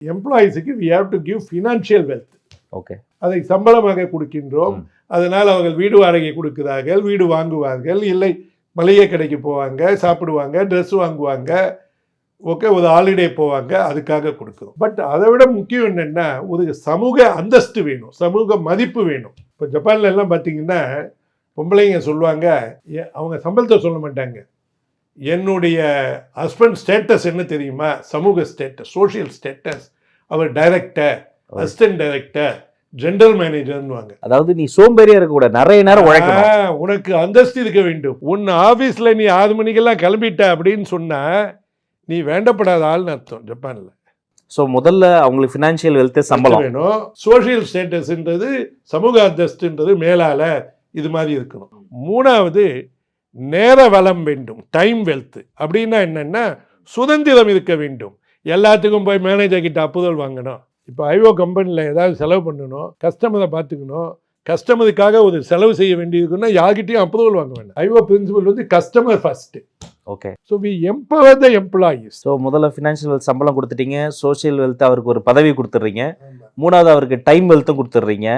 எம்ப்ளாயிஸுக்கு we have to give financial wealth. Okay. அதை சம்பளமாக கொடுக்கின்றோம். அதனால் அவர்கள் வீடு வாடகை கொடுக்கிறார்கள், வீடு வாங்குவார்கள், இல்லை மளிகை கடைக்கு போவாங்க, சாப்பிடுவாங்க, ட்ரெஸ் வாங்குவாங்க, ஓகே, ஒரு ஹாலிடே போவாங்க, அதுக்காக கொடுக்குறோம். பட் அதை விட முக்கியம் என்னென்னா ஒரு சமூக அந்தஸ்து வேணும், சமூக மதிப்பு வேணும். இப்போ ஜப்பான்ல எல்லாம் பார்த்தீங்கன்னா பொம்பளைங்க சொல்லுவாங்க, அவங்க சம்பளத்தை சொல்ல மாட்டாங்க, என்னுடைய ஹஸ்பண்ட் ஸ்டேட்டஸ் என்ன தெரியுமா, சமூக ஸ்டேட்டஸ், சோஷியல் ஸ்டேட்டஸ், அவர் டைரக்டர், அசிஸ்டன்ட் டைரக்டர், ஜெனரல் மேனேஜர்னுவாங்க. அதாவது நீ சோம்பேறியா இருக்க கூட, நிறைய நேரம் உழைக்கணும், உனக்கு அந்தஸ்து இருக்க வேண்டும். உன் ஆபீஸ்ல நீ 6 மணிக்கெல்லாம் கிளம்பிட்ட அப்படின்னு சொன்னா நீ வேண்டப்படாத ஆள்னு அர்த்தம் ஜப்பான்ல. ஸோ முதல்ல அவங்களுக்கு ஃபினான்ஷியல் வெல்த் சம்பளம் வேணும். சோஷியல் ஸ்டேட்டஸ்ன்றது, சமூக அந்தஸ்துன்றது மேலால இது மாதிரி இருக்கணும். 3வது நேர வளம் வேண்டும், டைம் வெல்த். அப்படின்னா என்னன்னா சுதந்திரம் இருக்க வேண்டும். எல்லாத்துக்கும் போய் மேனேஜர் கிட்ட அப்புதல் வாங்கணும். இப்போ ஐஓ கம்பெனியில் ஏதாவது செலவு பண்ணணும், கஸ்டமரை பார்த்துக்கணும், கஸ்டமருக்காக ஒரு செலவு செய்ய வேண்டியிருக்குன்னா யார்கிட்டையும் அப்ரூவல் வாங்க வேண்டாம். ஐஓ பிரின்சிபல் வந்து customer first. Okay. So we empower the employees. So முதல்ல ஃபினான்ஷியல் வெல்த் சம்பளம் கொடுத்துட்டீங்க, சோஷியல் வெல்த் அவருக்கு ஒரு பதவி கொடுத்துட்றீங்க, 3வது அவருக்கு டைம் வெல்த்தும் கொடுத்துட்றீங்க.